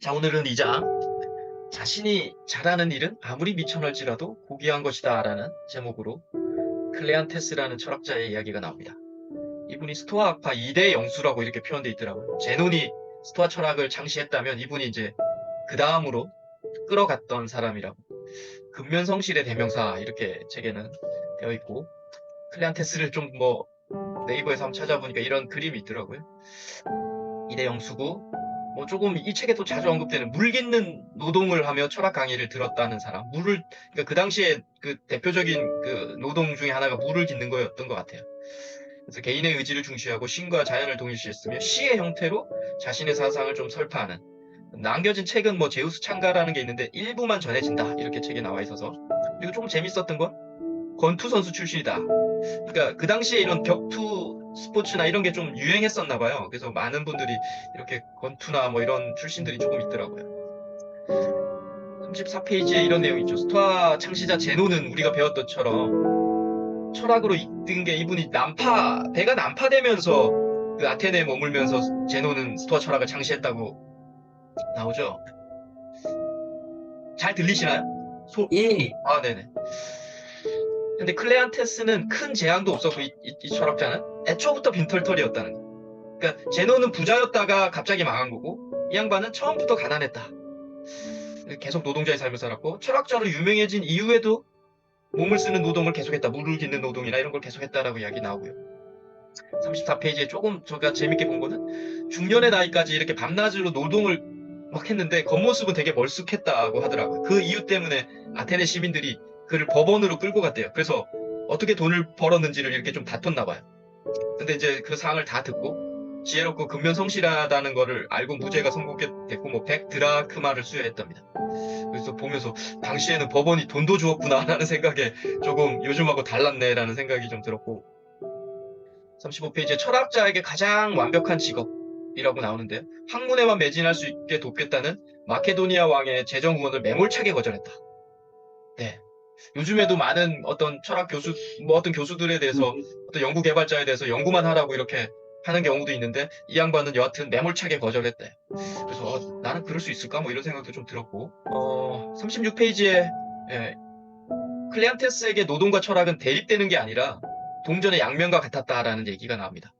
자, 오늘은 이 장 자신이 잘하는 일은 아무리 미천할지라도 고귀한 것이다 라는 제목으로 클레안테스라는 철학자의 이야기가 나옵니다. 이분이 스토아 학파 2대 영수라고 이렇게 표현되어 있더라고요. 제논이 스토아 철학을 창시했다면 이분이 이제 그 다음으로 끌어갔던 사람이라고. 근면성실의 대명사 이렇게 책에는 되어 있고, 클레안테스를 좀 네이버에서 한번 찾아보니까 이런 그림이 있더라고요. 2대 영수고, 조금 이 책에 또 자주 언급되는 물 깃는 노동을 하며 철학 강의를 들었다는 사람. 그러니까 그 당시에 그 대표적인 그 노동 중에 하나가 물을 깃는 거였던 것 같아요. 그래서 개인의 의지를 중시하고 신과 자연을 동일시했으며 시의 형태로 자신의 사상을 좀 설파하는. 남겨진 책은 제우스 창가라는 게 있는데 일부만 전해진다. 이렇게 책에 나와 있어서. 그리고 조금 재밌었던 건 권투 선수 출신이다. 그러니까 그 당시에 이런 격투 스포츠나 이런 게 좀 유행했었나 봐요. 그래서 많은 분들이 이렇게 권투나 이런 출신들이 조금 있더라고요. 34페이지에 이런 내용이 있죠. 스토아 창시자 제노는 우리가 배웠던처럼 철학으로 이끈 게 이분이 배가 난파되면서 그 아테네에 머물면서 제노는 스토아 철학을 창시했다고 나오죠. 잘 들리시나요? 예, 네네. 근데 클레안테스는 큰 재앙도 없었고 이 철학자는 애초부터 빈털털이었다는 거. 그러니까 제노는 부자였다가 갑자기 망한 거고 이 양반은 처음부터 가난했다. 계속 노동자의 삶을 살았고 철학자로 유명해진 이후에도 몸을 쓰는 노동을 계속했다. 물을 깃는 노동이나 이런 걸 계속했다라고 이야기 나오고요. 34페이지에 조금 제가 재밌게 본 거는 중년의 나이까지 이렇게 밤낮으로 노동을 막 했는데 겉모습은 되게 멀쑥했다고 하더라고요. 그 이유 때문에 아테네 시민들이 그를 법원으로 끌고 갔대요. 그래서 어떻게 돈을 벌었는지를 이렇게 좀 다퉜나 봐요. 근데 이제 그 상황을 다 듣고 지혜롭고 근면성실하다는 거를 알고 무죄가 선고됐고 100드라크마를 수여했답니다. 그래서 보면서 당시에는 법원이 돈도 주었구나라는 생각에 조금 요즘하고 달랐네라는 생각이 좀 들었고 35페이지에 철학자에게 가장 완벽한 직업이라고 나오는데 학문에만 매진할 수 있게 돕겠다는 마케도니아 왕의 재정 후원을 매몰차게 거절했다. 네. 요즘에도 많은 어떤 철학 교수, 어떤 교수들에 대해서 어떤 연구 개발자에 대해서 연구만 하라고 이렇게 하는 경우도 있는데 이 양반은 여하튼 매몰차게 거절했대. 그래서 나는 그럴 수 있을까? 이런 생각도 좀 들었고 36페이지에 클레안테스에게 노동과 철학은 대립되는 게 아니라 동전의 양면과 같았다라는 얘기가 나옵니다.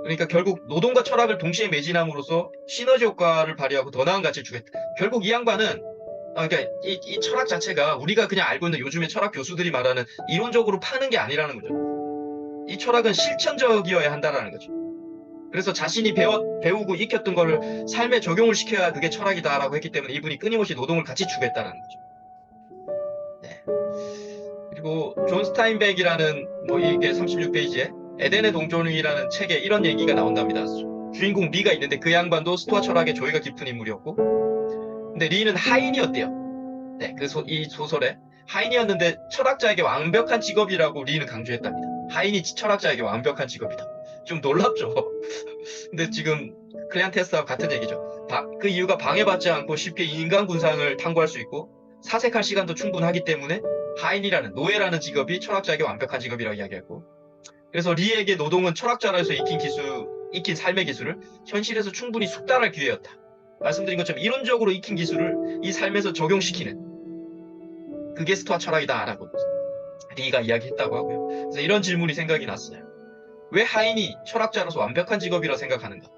그러니까 결국 노동과 철학을 동시에 매진함으로써 시너지 효과를 발휘하고 더 나은 가치를 주겠다. 결국 이 양반은 그러니까 이 철학 자체가 우리가 그냥 알고 있는 요즘의 철학 교수들이 말하는 이론적으로 파는 게 아니라는 거죠. 이 철학은 실천적이어야 한다라는 거죠. 그래서 자신이 배우고 익혔던 거를 삶에 적용을 시켜야 그게 철학이다라고 했기 때문에 이분이 끊임없이 노동을 같이 추구했다는 거죠. 네. 그리고 존 스타인백이라는 이게 36페이지에 에덴의 동존이라는 책에 이런 얘기가 나온답니다. 주인공 리가 있는데 그 양반도 스토아 철학에 조예가 깊은 인물이었고 근데 리는 하인이었대요. 네, 이 소설에 하인이었는데 철학자에게 완벽한 직업이라고 리는 강조했답니다. 하인이 철학자에게 완벽한 직업이다. 좀 놀랍죠? 근데 지금 클레안테스와 같은 얘기죠. 그 이유가 방해받지 않고 쉽게 인간 군상을 탐구할 수 있고 사색할 시간도 충분하기 때문에 하인이라는 노예라는 직업이 철학자에게 완벽한 직업이라고 이야기했고 그래서 리에게 노동은 철학자로서 익힌 삶의 기술을 현실에서 충분히 숙달할 기회였다. 말씀드린 것처럼 이론적으로 익힌 기술을 이 삶에서 적용시키는 그게 스토아 철학이다라고 리가 이야기했다고 하고요. 그래서 이런 질문이 생각이 났어요. 왜 하인이 철학자로서 완벽한 직업이라 생각하는가?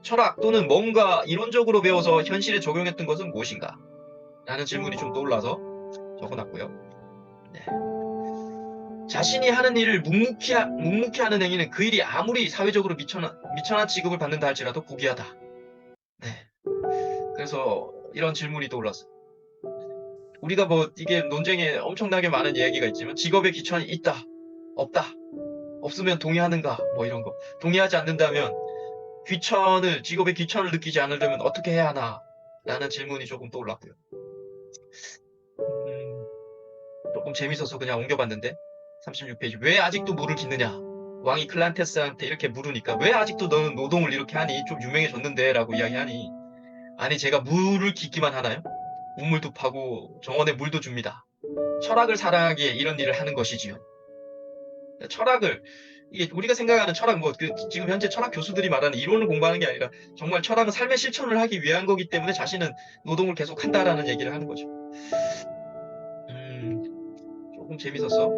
철학 또는 뭔가 이론적으로 배워서 현실에 적용했던 것은 무엇인가? 라는 질문이 좀 떠올라서 적어놨고요. 네. 자신이 하는 일을 묵묵히 하는 행위는 그 일이 아무리 사회적으로 미천한 취급을 받는다 할지라도 고귀하다. 네. 그래서 이런 질문이 떠올랐어요. 우리가 이게 논쟁에 엄청나게 많은 이야기가 있지만 직업의 귀천이 있다, 없다, 없으면 동의하는가, 이런 거. 동의하지 않는다면 직업의 귀천을 느끼지 않으려면 어떻게 해야 하나? 라는 질문이 조금 떠올랐고요. 조금 재밌어서 그냥 옮겨봤는데 36페이지 왜 아직도 물을 깃느냐 왕이 클란테스한테 이렇게 물으니까 왜 아직도 너는 노동을 이렇게 하니 좀 유명해졌는데 라고 이야기하니 아니 제가 물을 깃기만 하나요? 우물도 파고 정원에 물도 줍니다. 철학을 사랑하기에 이런 일을 하는 것이지요. 철학을 이게 우리가 생각하는 철학, 지금 현재 철학 교수들이 말하는 이론을 공부하는 게 아니라 정말 철학은 삶의 실천을 하기 위한 거기 때문에 자신은 노동을 계속 한다라는 얘기를 하는 거죠. 조금 재밌었어.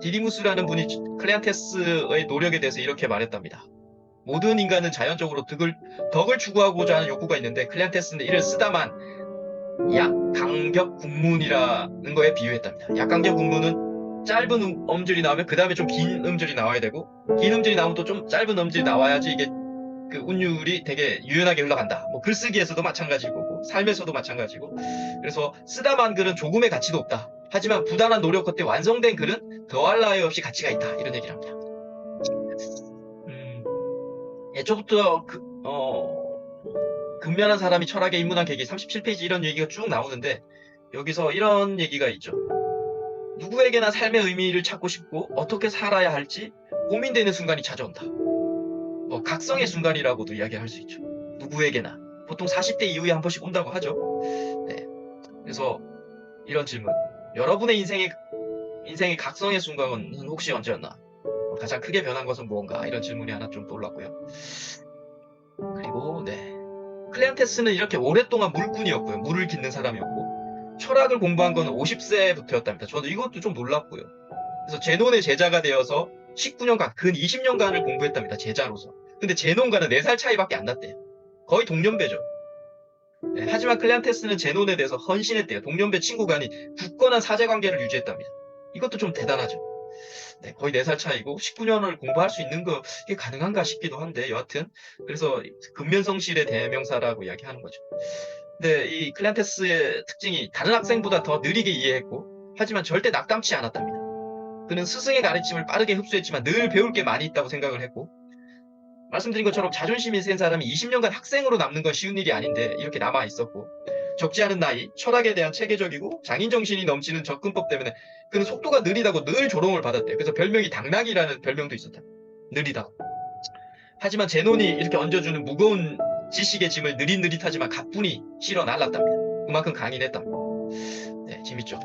디디무스라는 분이 클레안테스의 노력에 대해서 이렇게 말했답니다. 모든 인간은 자연적으로 덕을 추구하고자 하는 욕구가 있는데 클레안테스는 이를 쓰다만 약간격 국문이라는 거에 비유했답니다. 약간격 국문은 짧은 음절이 나오면 그 다음에 좀 긴 음절이 나와야 되고, 긴 음절이 나오면 또 좀 짧은 음절이 나와야지 이게 그 운율이 되게 유연하게 흘러간다. 뭐 글쓰기에서도 마찬가지일 거고 삶에서도 마찬가지고. 그래서 쓰다만 글은 조금의 가치도 없다. 하지만 부단한 노력 끝에 완성된 글은 더할 나위 없이 가치가 있다. 이런 얘기를 합니다. 애초부터 근면한 사람이 철학에 입문한 계기 37페이지 이런 얘기가 쭉 나오는데, 여기서 이런 얘기가 있죠. 누구에게나 삶의 의미를 찾고 싶고 어떻게 살아야 할지 고민되는 순간이 찾아온다. 각성의 순간이라고도 이야기할 수 있죠. 누구에게나. 보통 40대 이후에 한 번씩 온다고 하죠. 네. 그래서 이런 질문. 여러분의 인생의 각성의 순간은 혹시 언제였나? 가장 크게 변한 것은 무언가? 이런 질문이 하나 좀 떠올랐고요. 그리고 클레안테스는 이렇게 오랫동안 물꾼이었고요. 물을 깃는 사람이었고, 철학을 공부한 건 50세부터였답니다. 저도 이것도 좀 놀랍고요. 그래서 제논의 제자가 되어서 19년간, 근 20년간을 공부했답니다. 제자로서. 근데 제논과는 4살 차이밖에 안 났대요. 거의 동년배죠. 네, 하지만 클레안테스는 제논에 대해서 헌신했대요. 동년배 친구가 아닌 굳건한 사제관계를 유지했답니다. 이것도 좀 대단하죠. 네, 거의 4살 차이고 19년을 공부할 수 있는 거 이게 가능한가 싶기도 한데, 여하튼 그래서 근면성실의 대명사라고 이야기하는 거죠. 근데 이 클레안테스의 특징이 다른 학생보다 더 느리게 이해했고, 하지만 절대 낙담치 않았답니다. 그는 스승의 가르침을 빠르게 흡수했지만 늘 배울 게 많이 있다고 생각을 했고, 말씀드린 것처럼 자존심이 센 사람이 20년간 학생으로 남는 건 쉬운 일이 아닌데 이렇게 남아 있었고, 적지 않은 나이, 철학에 대한 체계적이고 장인정신이 넘치는 접근법 때문에 그는 속도가 느리다고 늘 조롱을 받았대요. 그래서 별명이 당나귀라는 별명도 있었다. 느리다고. 하지만 제논이 이렇게 얹어주는 무거운 지식의 짐을 느릿느릿하지만 가뿐히 실어 날랐답니다. 그만큼 강인했답니다. 네, 재밌죠.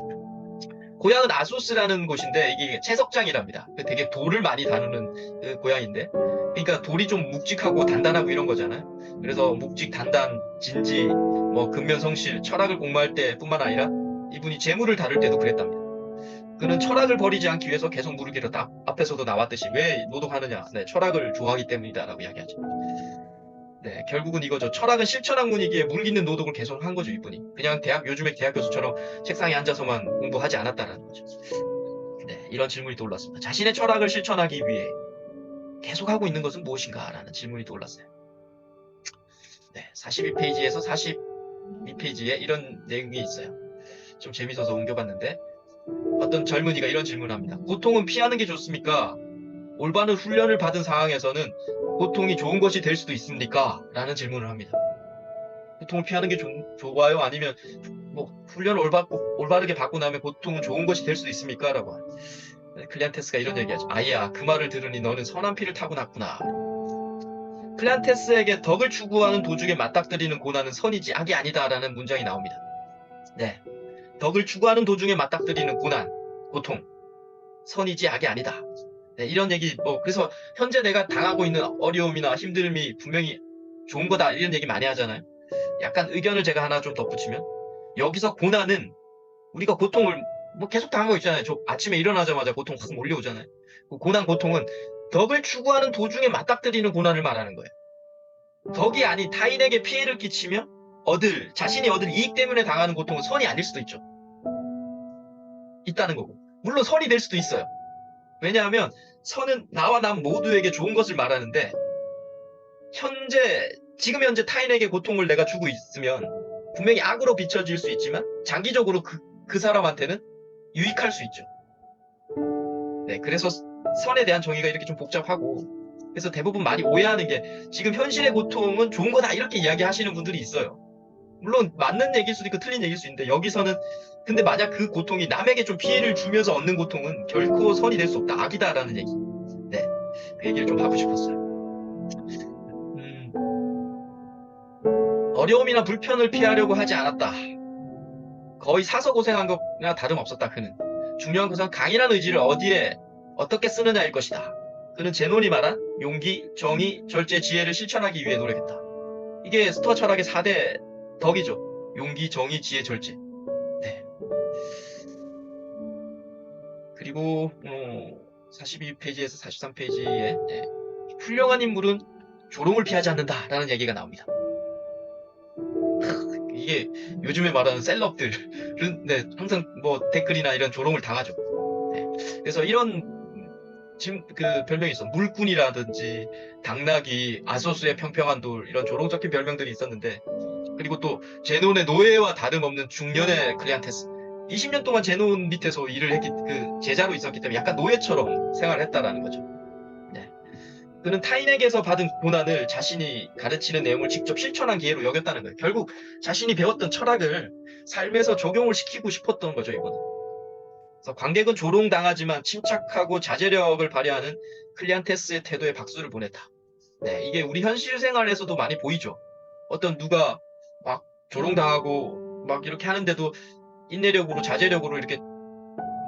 고향은 아소스라는 곳인데 이게 채석장이랍니다. 되게 돌을 많이 다루는 그 고향인데, 그러니까 돌이 좀 묵직하고 단단하고 이런 거잖아요. 그래서 묵직, 단단, 진지, 근면성실, 철학을 공부할 때뿐만 아니라 이분이 재물을 다룰 때도 그랬답니다. 그는 철학을 버리지 않기 위해서 계속 물을 길었다. 앞에서도 나왔듯이 왜 노동하느냐? 네, 철학을 좋아하기 때문이다라고 이야기하죠. 네, 결국은 이거죠. 철학은 실천학문이기에 물 깃는 노동을 계속 한 거죠, 이분이. 그냥 요즘의 대학 교수처럼 책상에 앉아서만 공부하지 않았다라는 거죠. 네, 이런 질문이 떠올랐습니다. 자신의 철학을 실천하기 위해 계속하고 있는 것은 무엇인가? 라는 질문이 떠올랐어요. 네, 42페이지에서 42페이지에 이런 내용이 있어요. 좀 재밌어서 옮겨봤는데, 어떤 젊은이가 이런 질문을 합니다. 고통은 피하는 게 좋습니까? 올바른 훈련을 받은 상황에서는 고통이 좋은 것이 될 수도 있습니까? 라는 질문을 합니다. 고통을 피하는 게 좋아요? 아니면 훈련을 올바르게 받고 나면 고통은 좋은 것이 될 수도 있습니까? 라고 합니다. 클레안테스가 이런 얘기하죠. 아이야, 그 말을 들으니 너는 선한 피를 타고났구나. 클레안테스에게 덕을 추구하는 도중에 맞닥뜨리는 고난은 선이지 악이 아니다라는 문장이 나옵니다. 네, 덕을 추구하는 도중에 맞닥뜨리는 고난, 고통, 선이지 악이 아니다. 네, 이런 얘기, 그래서 현재 내가 당하고 있는 어려움이나 힘듦이 분명히 좋은 거다, 이런 얘기 많이 하잖아요. 약간 의견을 제가 하나 좀 덧붙이면, 여기서 고난은 우리가 고통을 계속 당하고 있잖아요. 저 아침에 일어나자마자 고통 확 몰려오잖아요. 그 고통은 덕을 추구하는 도중에 맞닥뜨리는 고난을 말하는 거예요. 덕이 아닌 타인에게 피해를 끼치며 자신이 얻을 이익 때문에 당하는 고통은 선이 아닐 수도 있다는 거고. 물론 선이 될 수도 있어요. 왜냐하면 선은 나와 남 모두에게 좋은 것을 말하는데, 지금 현재 타인에게 고통을 내가 주고 있으면 분명히 악으로 비춰질 수 있지만 장기적으로 그 사람한테는 유익할 수 있죠. 네, 그래서 선에 대한 정의가 이렇게 좀 복잡하고, 그래서 대부분 많이 오해하는 게 지금 현실의 고통은 좋은 거다 이렇게 이야기하시는 분들이 있어요. 물론 맞는 얘기일 수도 있고 틀린 얘기일 수 있는데, 여기서는 근데 만약 그 고통이 남에게 좀 피해를 주면서 얻는 고통은 결코 선이 될 수 없다, 악이다라는 얘기. 네, 그 얘기를 좀 하고 싶었어요. 어려움이나 불편을 피하려고 하지 않았다. 거의 사서 고생한 것이나 다름없었다. 그는 중요한 것은 강인한 의지를 어디에 어떻게 쓰느냐일 것이다. 그는 제논이 말한 용기, 정의, 절제, 지혜를 실천하기 위해 노력했다. 이게 스토아 철학의 4대 덕이죠. 용기, 정의, 지혜, 절제. 네. 그리고 42페이지에서 43페이지에 훌륭한 인물은 조롱을 피하지 않는다라는 얘기가 나옵니다. 이게 요즘에 말하는 셀럽들은 항상 뭐 댓글이나 이런 조롱을 당하죠. 네. 그래서 이런 지금 그 별명이 있어. 물꾼이라든지 당나귀, 아소스의 평평한 돌 이런 조롱 섞인 별명들이 있었는데, 그리고 또 제논의 노예와 다름없는 중년의 클리안테스. 20년 동안 제논 밑에서 일을 했기, 그 제자로 있었기 때문에 약간 노예처럼 생활을 했다라는 거죠. 네. 그는 타인에게서 받은 고난을 자신이 가르치는 내용을 직접 실천한 기회로 여겼다는 거예요. 결국 자신이 배웠던 철학을 삶에서 적용을 시키고 싶었던 거죠, 이거는. 그래서 관객은 조롱당하지만 침착하고 자제력을 발휘하는 클리안테스의 태도에 박수를 보냈다. 네, 이게 우리 현실 생활에서도 많이 보이죠. 어떤 누가 막 조롱당하고 막 이렇게 하는데도 인내력으로 자제력으로 이렇게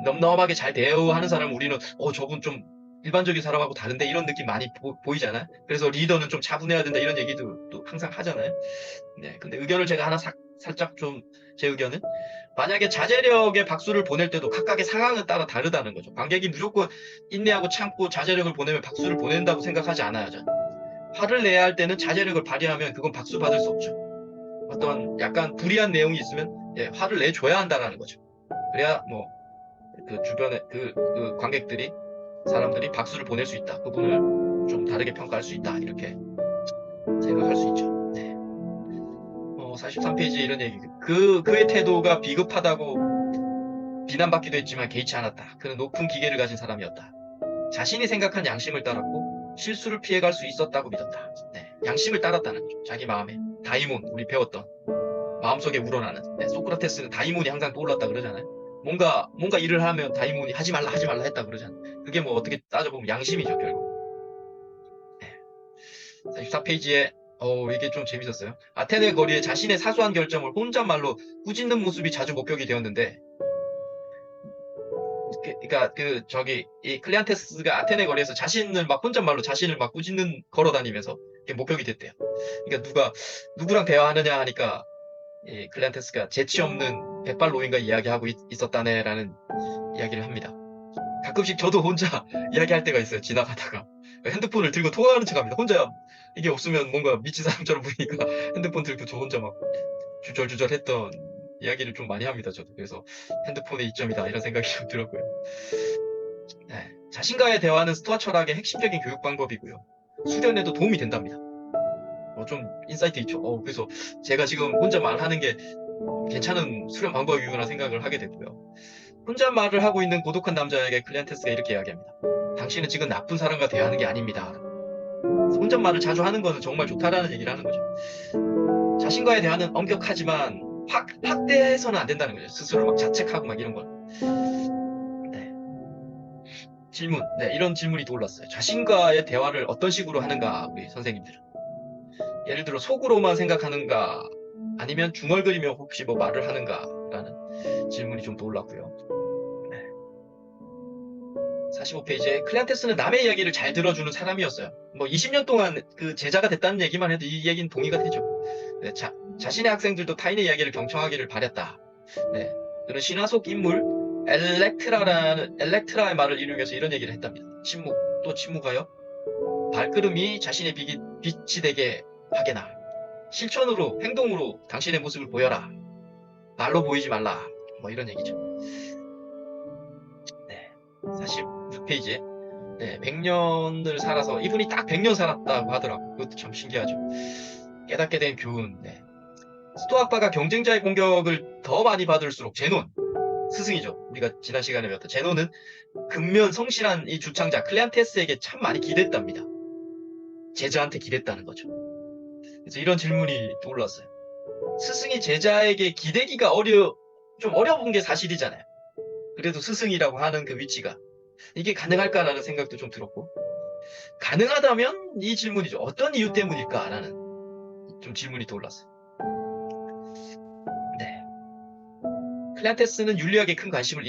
넘넘하게 잘 대우하는 사람을 우리는 저분 좀 일반적인 사람하고 다른데 이런 느낌 많이 보이잖아요. 그래서 리더는 좀 차분해야 된다 이런 얘기도 또 항상 하잖아요. 네, 근데 의견을 제가 하나 살짝 좀 제 의견은 만약에 자제력에 박수를 보낼 때도 각각의 상황에 따라 다르다는 거죠. 관객이 무조건 인내하고 참고 자제력을 보내면 박수를 보낸다고 생각하지 않아요. 저는. 화를 내야 할 때는 자제력을 발휘하면 그건 박수 받을 수 없죠. 어떤 약간 불이한 내용이 있으면 화를 내줘야 한다는 거죠. 그래야 뭐 그 주변에 그 관객들이 사람들이 박수를 보낼 수 있다. 그분을 좀 다르게 평가할 수 있다. 이렇게 생각할 수 있죠. 네. 43페이지 이런 얘기. 그의 태도가 비급하다고 비난받기도 했지만 개의치 않았다. 그는 높은 기계를 가진 사람이었다. 자신이 생각한 양심을 따랐고 실수를 피해갈 수 있었다고 믿었다. 네. 양심을 따랐다는 거죠. 자기 마음에. 다이몬, 우리 배웠던. 마음속에 우러나는. 네. 소크라테스는 다이몬이 항상 떠올랐다 그러잖아요. 뭔가 일을 하면 다이몬이 하지 말라 했다 그러잖아요. 그게 뭐 어떻게 따져보면 양심이죠, 결국. 네. 44페이지에 이게 좀 재밌었어요. 아테네 거리에 자신의 사소한 결정을 혼잣말로 꾸짖는 모습이 자주 목격이 되었는데, 그러니까 이 클리안테스가 아테네 거리에서 혼잣말로 자신을 막 꾸짖는 걸어다니면서 목격이 됐대요. 그러니까 누구랑 대화하느냐 하니까 이 클리안테스가 재치 없는 백발 노인과 이야기하고 있었다네라는 이야기를 합니다. 가끔씩 저도 혼자 이야기할 때가 있어요. 지나가다가 핸드폰을 들고 통화하는 척합니다. 혼자 이게 없으면 뭔가 미친 사람처럼 보이니까 핸드폰 들고 저 혼자 막 주절주절 했던 이야기를 좀 많이 합니다. 저도. 그래서 핸드폰의 이점이다 이런 생각이 좀 들었고요. 네, 자신과의 대화는 스토아 철학의 핵심적인 교육 방법이고요. 수련에도 도움이 된답니다. 좀 인사이트 있죠. 그래서 제가 지금 혼자 말하는 게 괜찮은 수련 방법이구나 생각을 하게 됐고요. 혼자 말을 하고 있는 고독한 남자에게 클리안테스가 이렇게 이야기합니다. 당신은 지금 나쁜 사람과 대화하는 게 아닙니다. 혼잣말을 자주 하는 것은 정말 좋다라는 얘기를 하는 거죠. 자신과의 대화는 엄격하지만 확대해서는 안 된다는 거죠. 스스로 막 자책하고 막 이런 걸. 네. 질문. 네, 이런 질문이 떠올랐어요. 자신과의 대화를 어떤 식으로 하는가, 우리 선생님들은. 예를 들어 속으로만 생각하는가, 아니면 중얼거리며 혹시 뭐 말을 하는가라는 질문이 좀 떠올랐고요. 45페이지에 클리안테스는 남의 이야기를 잘 들어주는 사람이었어요. 뭐 20년 동안 그 제자가 됐다는 얘기만 해도 이 얘기는 동의가 되죠. 네, 자신의 학생들도 타인의 이야기를 경청하기를 바랬다. 네, 그런 신화 속 인물 엘렉트라의 말을 이용해서 이런 얘기를 했답니다. 또 침묵하여 발걸음이 자신의 빛이 되게 하게나 실천으로 행동으로 당신의 모습을 보여라. 말로 보이지 말라. 뭐 이런 얘기죠. 네, 46페이지에 100년을 살아서 이분이 딱 100년 살았다고 하더라고요. 그것도 참 신기하죠. 깨닫게 된 교훈. 스토아파가 경쟁자의 공격을 더 많이 받을수록 제논, 스승이죠. 우리가 지난 시간에 배웠던 제논은 근면 성실한 이 주창자 클레안테스에게 참 많이 기댔답니다. 제자한테 기댔다는 거죠. 그래서 이런 질문이 떠올랐어요. 스승이 제자에게 기대기가 좀 어려운 게 사실이잖아요. 그래도 스승이라고 하는 그 위치가 이게 가능할까라는 생각도 좀 들었고, 가능하다면 이 질문이죠. 어떤 이유 때문일까라는 좀 질문이 떠올랐어요. 네. 클레안테스는 윤리학에 큰 관심을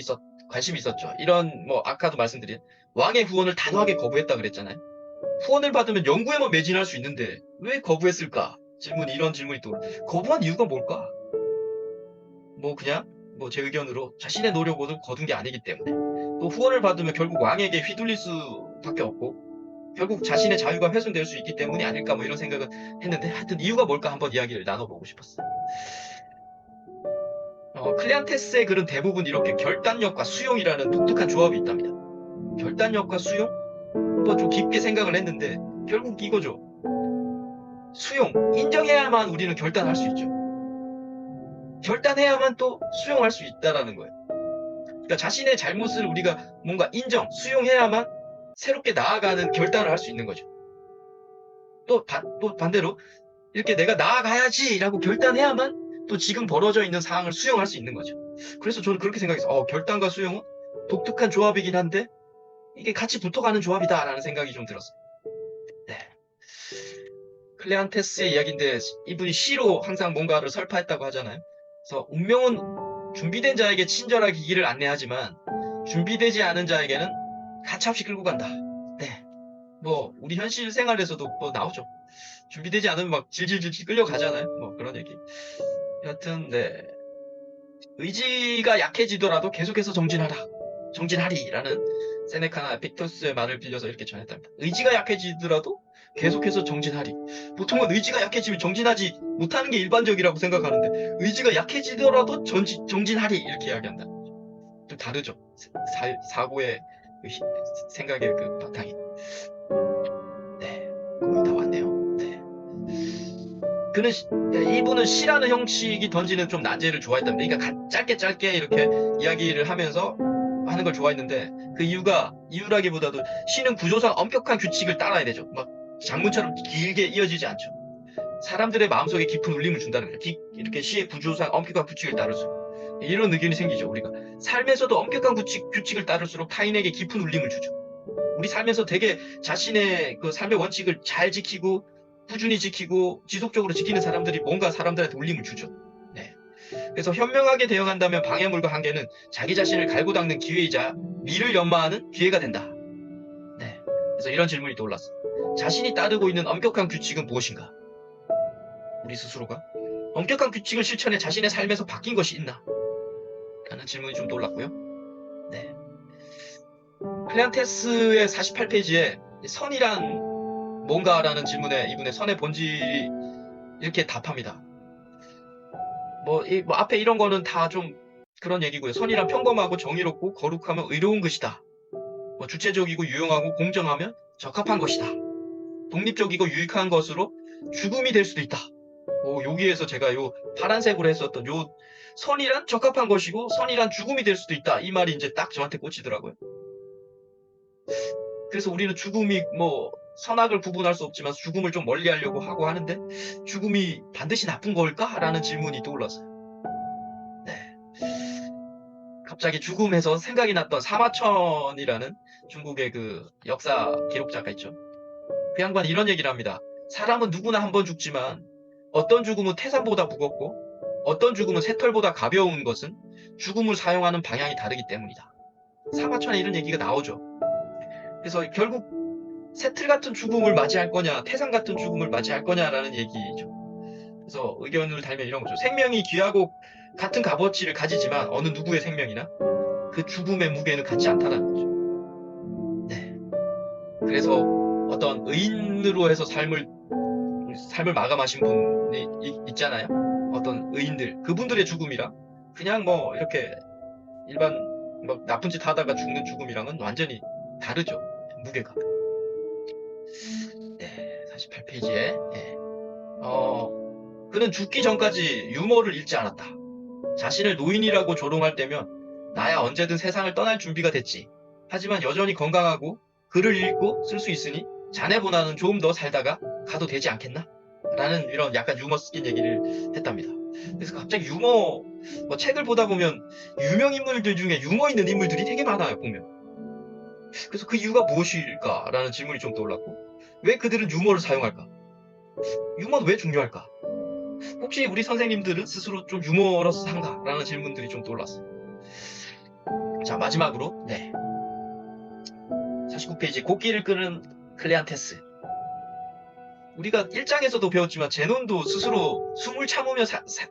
관심이 있었죠. 이런 뭐 아까도 말씀드린 왕의 후원을 단호하게 거부했다 그랬잖아요. 후원을 받으면 연구에만 매진할 수 있는데 왜 거부했을까? 이런 질문이 또 거부한 이유가 뭘까? 뭐 그냥 뭐 제 의견으로 자신의 노력을 거둔 게 아니기 때문에 또 후원을 받으면 결국 왕에게 휘둘릴 수밖에 없고 결국 자신의 자유가 훼손될 수 있기 때문이 아닐까 뭐 이런 생각을 했는데 하여튼 이유가 뭘까 한번 이야기를 나눠보고 싶었어요. 클레안테스의 글은 대부분 이렇게 결단력과 수용이라는 독특한 조합이 있답니다. 결단력과 수용? 한번 좀 깊게 생각을 했는데 결국 이거죠. 수용, 인정해야만 우리는 결단할 수 있죠. 결단해야만 또 수용할 수 있다라는 거예요. 그러니까 자신의 잘못을 우리가 뭔가 인정, 수용해야만 새롭게 나아가는 결단을 할 수 있는 거죠. 또 반대로 이렇게 내가 나아가야지라고 결단해야만 또 지금 벌어져 있는 상황을 수용할 수 있는 거죠. 그래서 저는 그렇게 생각해서 결단과 수용은 독특한 조합이긴 한데 이게 같이 붙어가는 조합이다라는 생각이 좀 들었어요. 네. 클레안테스의 이야기인데 이분이 시로 항상 뭔가를 설파했다고 하잖아요. 그래서 운명은 준비된 자에게 친절하게 길을 안내하지만 준비되지 않은 자에게는 가차없이 끌고 간다. 네. 뭐 우리 현실 생활에서도 뭐 나오죠. 준비되지 않으면 막 질질질 끌려가잖아요. 뭐 그런 얘기. 여하튼 네. 의지가 약해지더라도 계속해서 정진하라. 정진하리라는 세네카나 에픽터스의 말을 빌려서 이렇게 전했답니다. 의지가 약해지더라도 계속해서 정진하리. 보통은 의지가 약해지면 정진하지 못하는 게 일반적이라고 생각하는데 의지가 약해지더라도 정진하리 이렇게 이야기한다. 좀 다르죠. 사고의 생각의 그 바탕이. 네, 거의 다 왔네요. 네. 이분은 시라는 형식이 던지는 좀 난제를 좋아했답니다. 그러니까 짧게 이렇게 이야기를 하면서 하는 걸 좋아했는데 그 이유라기보다도 시는 구조상 엄격한 규칙을 따라야 되죠. 막 장문처럼 길게 이어지지 않죠. 사람들의 마음속에 깊은 울림을 준다는 거죠. 이렇게 시의 구조상 엄격한 규칙을 따를수록 이런 의견이 생기죠. 우리가 삶에서도 엄격한 규칙을 따를수록 타인에게 깊은 울림을 주죠. 우리 삶에서 되게 자신의 그 삶의 원칙을 잘 지키고 꾸준히 지키고 지속적으로 지키는 사람들이 뭔가 사람들한테 울림을 주죠. 네. 그래서 현명하게 대응한다면 방해물과 한계는 자기 자신을 갈고 닦는 기회이자 미를 연마하는 기회가 된다. 네. 그래서 이런 질문이 떠올랐어. 자신이 따르고 있는 엄격한 규칙은 무엇인가? 우리 스스로가 엄격한 규칙을 실천해 자신의 삶에서 바뀐 것이 있나? 라는 질문이 좀 떠올랐고요. 네. 클레안테스의 48페이지에 선이란 뭔가라는 질문에 이분의 선의 본질이 이렇게 답합니다. 뭐 앞에 이런 거는 다 좀 그런 얘기고요. 선이란 평범하고 정의롭고 거룩하며 의로운 것이다. 뭐 주체적이고 유용하고 공정하면 적합한 것이다. 독립적이고 유익한 것으로 죽음이 될 수도 있다. 여기에서 제가 요 파란색으로 했었던 요 선이란 적합한 것이고 선이란 죽음이 될 수도 있다. 이 말이 이제 딱 저한테 꽂히더라고요. 그래서 우리는 죽음이 뭐 선악을 구분할 수 없지만 죽음을 좀 멀리 하려고 하고 하는데 죽음이 반드시 나쁜 걸까라는 질문이 떠올랐어요. 네. 갑자기 죽음에서 생각이 났던 사마천이라는 중국의 그 역사 기록자가 있죠. 그 양반이 이런 얘기를 합니다. 사람은 누구나 한 번 죽지만 어떤 죽음은 태산보다 무겁고 어떤 죽음은 새털보다 가벼운 것은 죽음을 사용하는 방향이 다르기 때문이다. 사마천에 이런 얘기가 나오죠. 그래서 결국 새틀 같은 죽음을 맞이할 거냐, 태산 같은 죽음을 맞이할 거냐라는 얘기죠. 그래서 의견을 달면 이런 거죠. 생명이 귀하고 같은 값어치를 가지지만 어느 누구의 생명이나 그 죽음의 무게는 같지 않다는 거죠. 네. 그래서 어떤 의인으로 해서 삶을 마감하신 분이 있잖아요. 어떤 의인들, 그분들의 죽음이랑 그냥 뭐 이렇게 일반 뭐 나쁜 짓 하다가 죽는 죽음이랑은 완전히 다르죠. 무게가. 네, 48페이지에 그는 죽기 전까지 유머를 잃지 않았다. 자신을 노인이라고 조롱할 때면 나야 언제든 세상을 떠날 준비가 됐지. 하지만 여전히 건강하고 글을 읽고 쓸 수 있으니 자네보다는 조금 더 살다가 가도 되지 않겠나? 라는 이런 약간 유머 섞인 얘기를 했답니다. 그래서 갑자기 뭐 책을 보다 보면 유명 인물들 중에 유머 있는 인물들이 되게 많아요, 보면. 그래서 그 이유가 무엇일까라는 질문이 좀 떠올랐고, 왜 그들은 유머를 사용할까? 유머는 왜 중요할까? 혹시 우리 선생님들은 스스로 좀 유머러스한가? 라는 질문들이 좀 떠올랐어요. 자, 마지막으로, 네. 49페이지, 곡기를 끄는 클레안테스. 우리가 1장에서도 배웠지만 제논도 스스로 숨을 참으며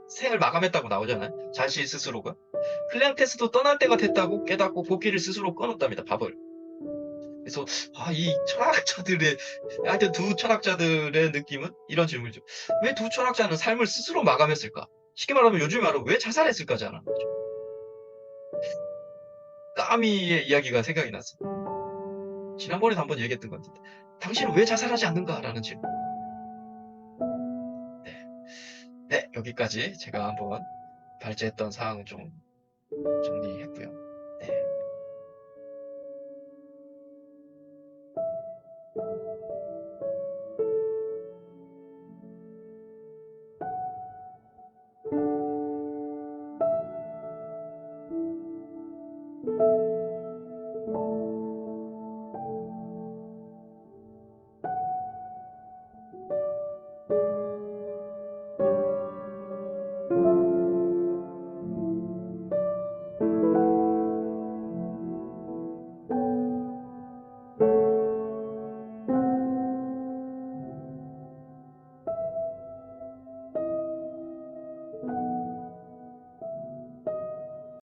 생을 마감했다고 나오잖아요. 자신 스스로가. 클레안테스도 떠날 때가 됐다고 깨닫고 곡기를 스스로 끊었답니다. 밥을. 그래서 이 철학자들의, 하여튼 두 철학자들의 느낌은 이런 질문이죠. 왜 두 철학자는 삶을 스스로 마감했을까? 쉽게 말하면 요즘 말로 왜 자살했을까잖아. 까미의 이야기가 생각이 났어요. 지난번에도 한번 얘기했던 것 같은데, 당신은 왜 자살하지 않는가라는 질문. 네. 네, 여기까지 제가 한번 발제했던 사항을 좀 정리했고요.